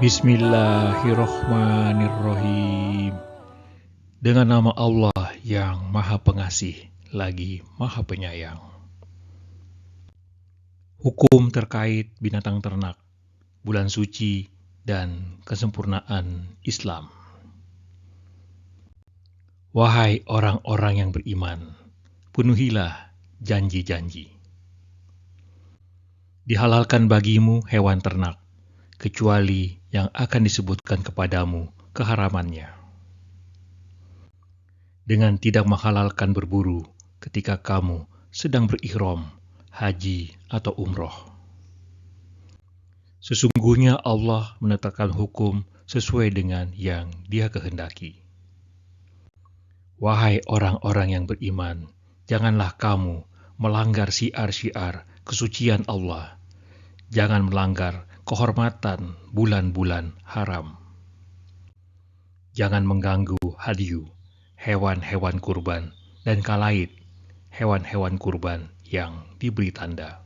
Bismillahirrohmanirrohim. Dengan nama Allah yang Maha Pengasih lagi Maha Penyayang. Hukum terkait binatang ternak, bulan suci, dan kesempurnaan Islam. Wahai orang-orang yang beriman, penuhilah janji-janji. Dihalalkan bagimu hewan ternak, kecuali yang akan disebutkan kepadamu keharamannya. Dengan tidak menghalalkan berburu ketika kamu sedang berihram, haji atau umroh. Sesungguhnya Allah menetapkan hukum sesuai dengan yang Dia kehendaki. Wahai orang-orang yang beriman, janganlah kamu melanggar syiar-syiar kesucian Allah. Jangan melanggar kehormatan bulan-bulan haram. Jangan mengganggu hadyu, hewan-hewan kurban, dan kalaid, hewan-hewan kurban yang diberi tanda.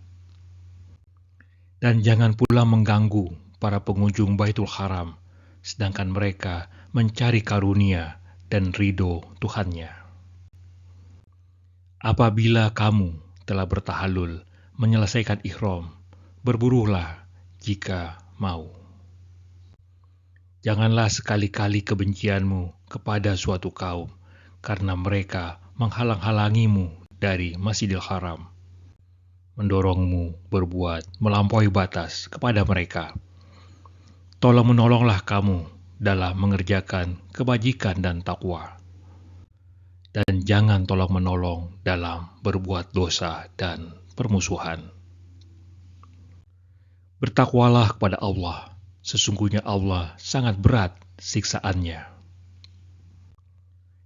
Dan jangan pula mengganggu para pengunjung Baitul Haram, sedangkan mereka mencari karunia dan ridho Tuhannya. Apabila kamu telah bertahalul, menyelesaikan ihram, berburulah jika mau. Janganlah sekali-kali kebencianmu kepada suatu kaum, karena mereka menghalang-halangimu dari Masjidil Haram, mendorongmu berbuat melampaui batas kepada mereka. Tolong-menolonglah kamu dalam mengerjakan kebajikan dan takwa, dan jangan tolong-menolong dalam berbuat dosa dan permusuhan. Bertakwalah kepada Allah, sesungguhnya Allah sangat berat siksaannya.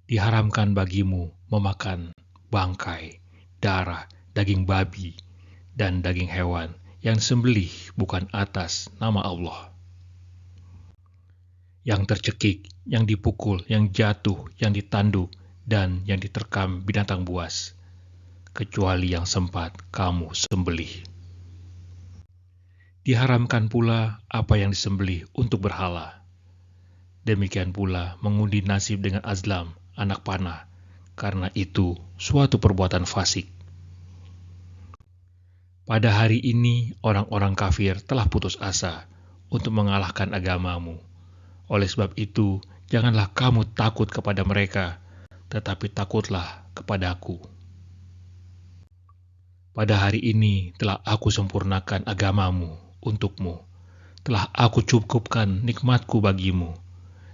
Diharamkan bagimu memakan bangkai, darah, daging babi, dan daging hewan yang sembelih bukan atas nama Allah. Yang tercekik, yang dipukul, yang jatuh, yang ditanduk, dan yang diterkam binatang buas, kecuali yang sempat kamu sembelih. Diharamkan pula apa yang disembelih untuk berhala. Demikian pula mengundi nasib dengan azlam, anak panah, karena itu suatu perbuatan fasik. Pada hari ini orang-orang kafir telah putus asa untuk mengalahkan agamamu. Oleh sebab itu, janganlah kamu takut kepada mereka, tetapi takutlah kepadaku. Pada hari ini telah aku sempurnakan agamamu untukmu, telah aku cukupkan nikmatku bagimu,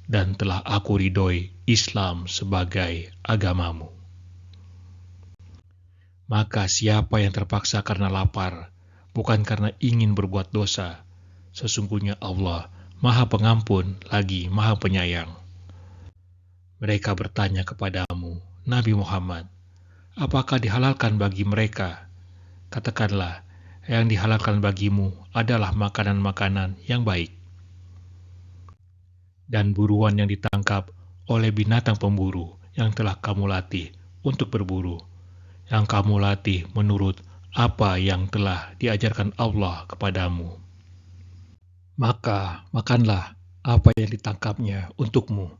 dan telah aku ridhoi Islam sebagai agamamu. Maka siapa yang terpaksa karena lapar, bukan karena ingin berbuat dosa, sesungguhnya Allah Maha Pengampun lagi Maha Penyayang. Mereka bertanya kepadamu, Nabi Muhammad, apakah dihalalkan bagi mereka? Katakanlah, yang dihalalkan bagimu adalah makanan-makanan yang baik. Dan buruan yang ditangkap oleh binatang pemburu yang telah kamu latih untuk berburu, yang kamu latih menurut apa yang telah diajarkan Allah kepadamu. Maka makanlah apa yang ditangkapnya untukmu,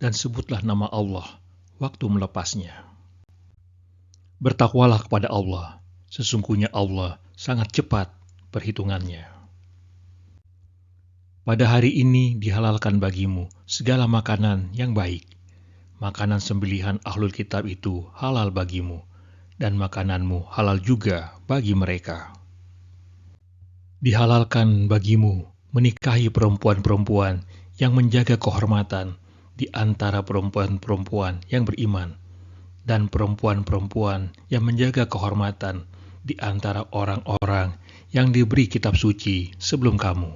dan sebutlah nama Allah waktu melepasnya. Bertakwalah kepada Allah, sesungguhnya Allah sangat cepat perhitungannya. Pada hari ini dihalalkan bagimu segala makanan yang baik. Makanan sembelihan ahlul kitab itu halal bagimu, dan makananmu halal juga bagi mereka. Dihalalkan bagimu menikahi perempuan-perempuan yang menjaga kehormatan di antara perempuan-perempuan yang beriman, dan perempuan-perempuan yang menjaga kehormatan di antara orang-orang yang diberi kitab suci sebelum kamu.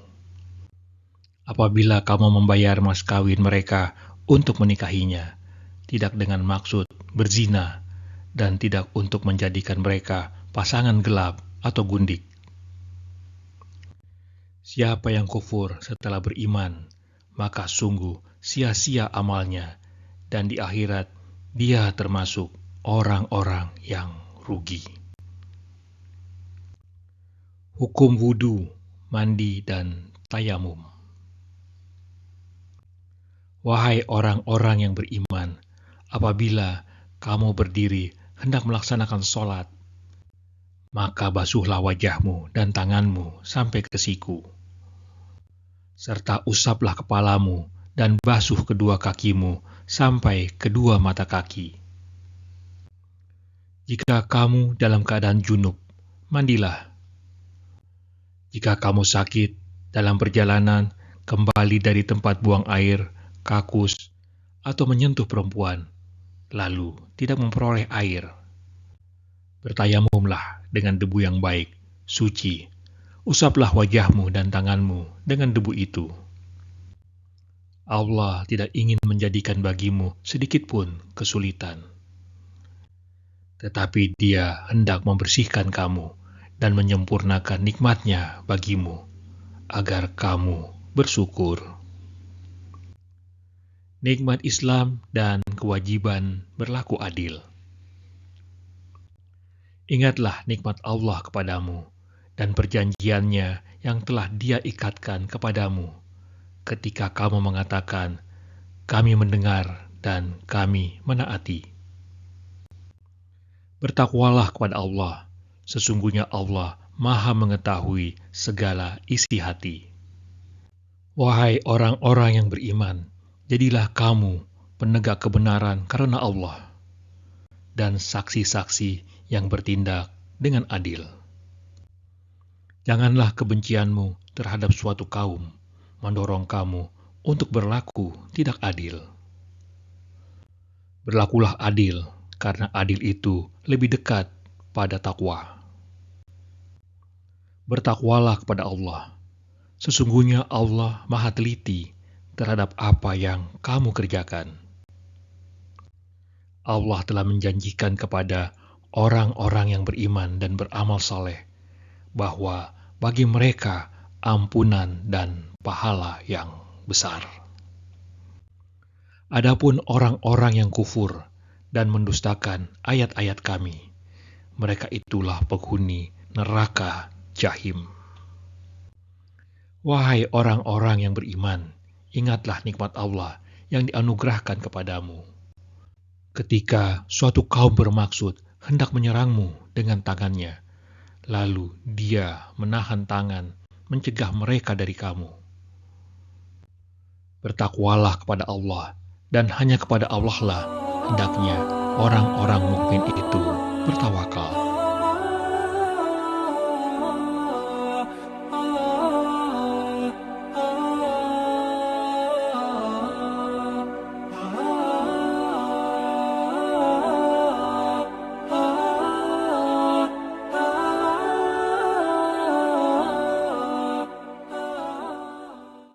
Apabila kamu membayar mas kawin mereka untuk menikahinya, tidak dengan maksud berzina, dan tidak untuk menjadikan mereka pasangan gelap atau gundik. Siapa yang kufur setelah beriman, maka sungguh sia-sia amalnya, dan di akhirat dia termasuk orang-orang yang rugi. Hukum wudu, mandi, dan tayamum. Wahai orang-orang yang beriman, apabila kamu berdiri hendak melaksanakan sholat, maka basuhlah wajahmu dan tanganmu sampai ke siku, serta usaplah kepalamu dan basuh kedua kakimu sampai kedua mata kaki. Jika kamu dalam keadaan junub, mandilah. Jika kamu sakit dalam perjalanan, kembali dari tempat buang air, kakus, atau menyentuh perempuan, lalu tidak memperoleh air, bertayamumlah dengan debu yang baik, suci. Usaplah wajahmu dan tanganmu dengan debu itu. Allah tidak ingin menjadikan bagimu sedikit pun kesulitan, tetapi Dia hendak membersihkan kamu dan menyempurnakan nikmat-Nya bagimu, agar kamu bersyukur. Nikmat Islam dan kewajiban berlaku adil. Ingatlah nikmat Allah kepadamu dan perjanjiannya yang telah Dia ikatkan kepadamu ketika kamu mengatakan, "Kami mendengar dan kami menaati." Bertakwalah kepada Allah, sesungguhnya Allah Maha mengetahui segala isi hati. Wahai orang-orang yang beriman, jadilah kamu penegak kebenaran karena Allah, dan saksi-saksi yang bertindak dengan adil. Janganlah kebencianmu terhadap suatu kaum mendorong kamu untuk berlaku tidak adil. Berlakulah adil, karena adil itu lebih dekat pada takwa. Bertakwalah kepada Allah. Sesungguhnya Allah Maha teliti terhadap apa yang kamu kerjakan. Allah telah menjanjikan kepada orang-orang yang beriman dan beramal saleh bahwa bagi mereka ampunan dan pahala yang besar. Adapun orang-orang yang kufur dan mendustakan ayat-ayat kami, mereka itulah penghuni neraka jahim. Wahai orang-orang yang beriman, ingatlah nikmat Allah yang dianugerahkan kepadamu. Ketika suatu kaum bermaksud hendak menyerangmu dengan tangannya, lalu Dia menahan tangan, mencegah mereka dari kamu. Bertakwalah kepada Allah, dan hanya kepada Allah lah hendaknya orang-orang mukmin itu bertawakal.